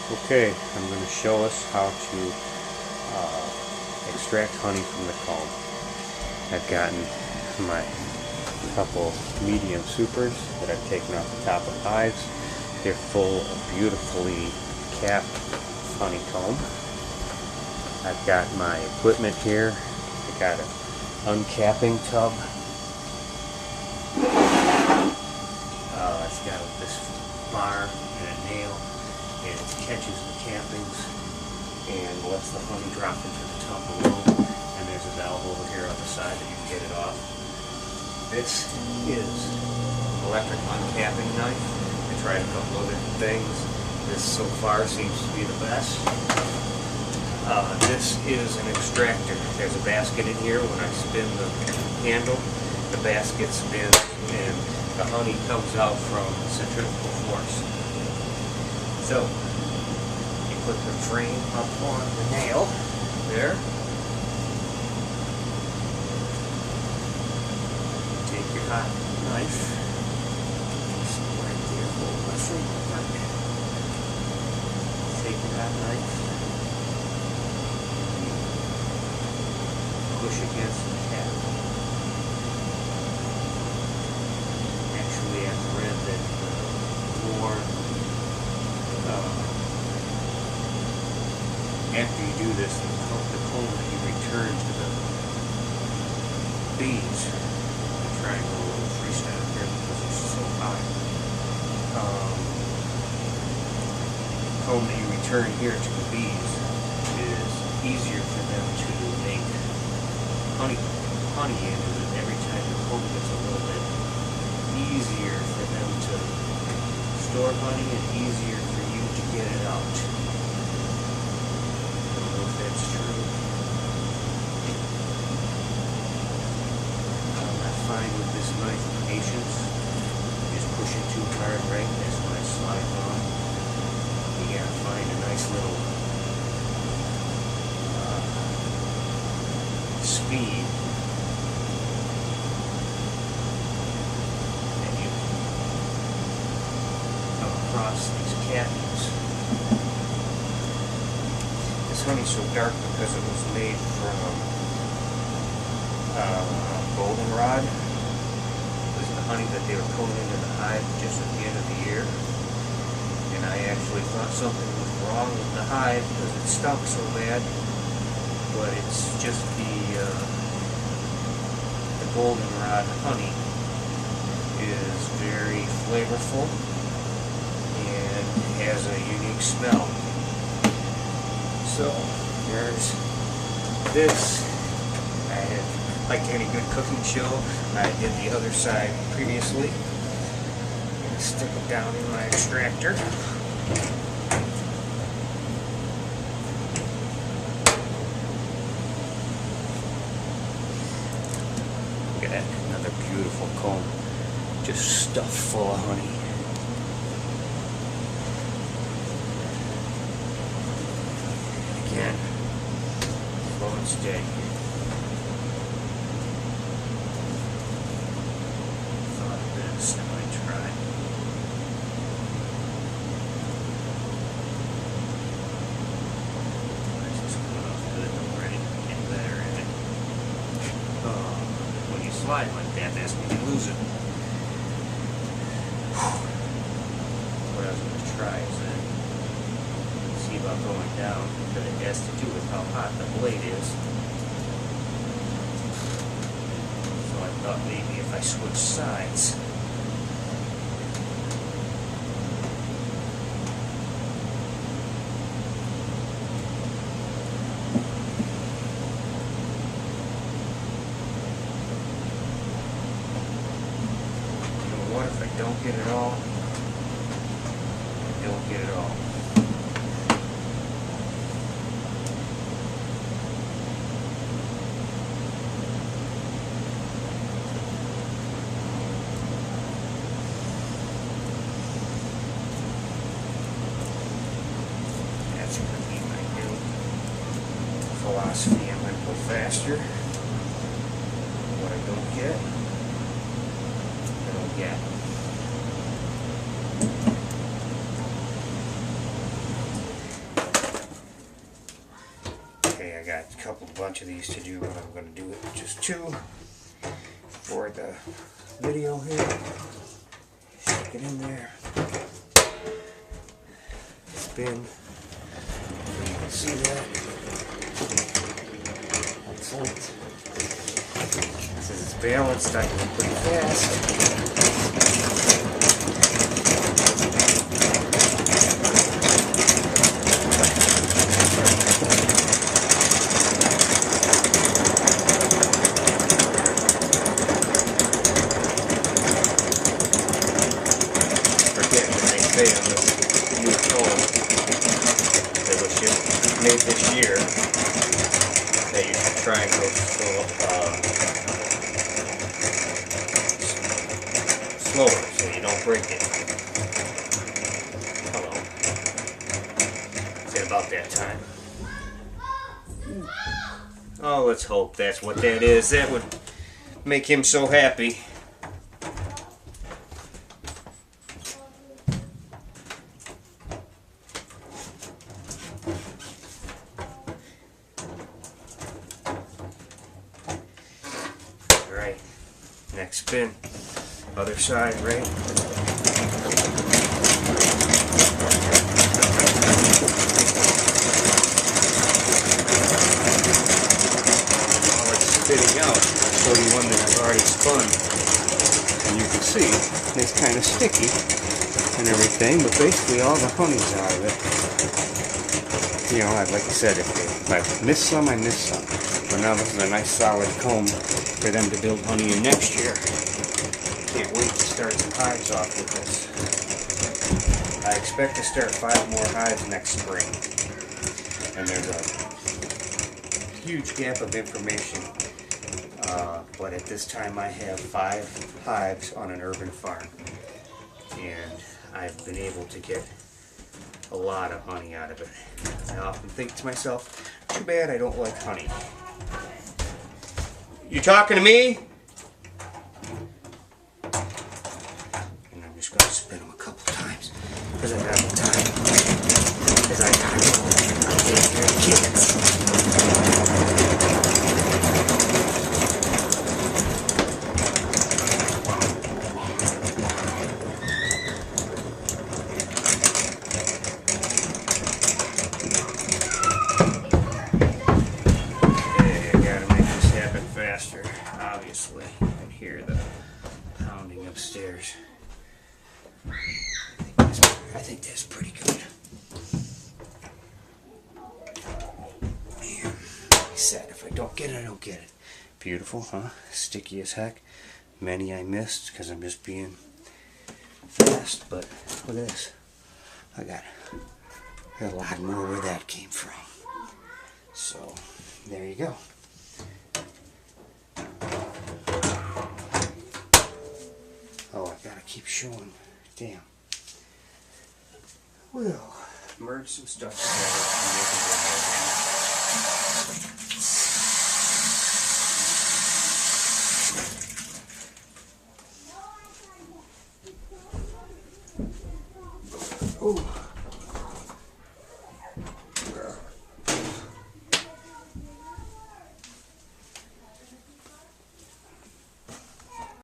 Okay, I'm going to show us how to extract honey from the comb. I've gotten my couple medium supers that I've taken off the top of hives. They're full of beautifully capped honeycomb. I've got my equipment here. I got an uncapping tub. It's got this bar and a nail. It catches the cappings and lets the honey drop into the tub below, and there's a valve over here on the side that you can get it off. This is an electric uncapping knife. I tried a couple of different things. This so far seems to be the best. This is an extractor. There's a basket in here. When I spin the handle, the basket spins and the honey comes out from centrifugal force. So, you put the frame up on the nail, there. Take your hot knife, right there, hold my frame apart. Take your hot knife, push against the cap. Actually, I've read that more after you do this, the comb that you return to the bees. I'm trying to go a little freestyle here because it's so high. Comb that you return here to the bees is easier for them to make honey in, and every time the comb gets a little bit easier for them to store honey and easier for you to get it out. I don't know if that's true. I'm not fine with this knife patience. Just push it too hard, right? That's when I slide on. You gotta find a nice little speed. Across these cavities. This honey's so dark because it was made from goldenrod. It was the honey that they were pulling into the hive just at the end of the year. And I actually thought something was wrong with the hive because it stunk so bad. But it's just the goldenrod honey is very flavorful and has a unique smell. So there's this. I had, like any good cooking show, I did the other side previously. I'm going to stick it down in my extractor. Look at that, another beautiful comb, just stuffed full of honey. Again, slow and steady. Thought of this, I might try. This is coming off good already, getting better at it. When you slide like that, that's when you lose it. What I was going to try is that see about going down, but it has to do with how hot the blade is. So I thought maybe if I switch sides. You know what, if I don't get it all, I don't get it all. That's going to be my new philosophy. I'm going to go faster. What I don't get, I don't get. I got a bunch of these to do, but I'm going to do it just 2 for the video here. Stick it in there. Spin. You can see that. Excellent. Since it's balanced, I can go pretty fast. On this new comb that was just made this year, that you should try and go slower so you don't break it. Hello. Is it about that time? Oh, let's hope that's what that is. That would make him so happy. Right, next spin, other side, right? While it's spitting out, I'll show you one that I've already spun. And you can see, it's kind of sticky and everything, but basically all the honey's out of it. You know, like I said, if I miss some, I miss some. But now this is a nice solid comb for them to build honey in next year. Can't wait to start some hives off with this. I expect to start 5 more hives next spring. And there's a huge gap of information. But at this time I have 5 hives on an urban farm. And I've been able to get a lot of honey out of it. I often think to myself, too bad I don't like honey. You talking to me? And I'm just going to spin them a couple times because I have the time. Because I got to go. I'll take care of kids. Obviously, you can hear the pounding upstairs. I think that's pretty good. Man, like I said, if I don't get it, I don't get it. Beautiful, huh? Sticky as heck. Many I missed because I'm just being fast, but look at this. I got a lot more where that came from. So, there you go. Oh, I gotta keep showing. Damn. We'll merge some stuff together and make it. Ooh.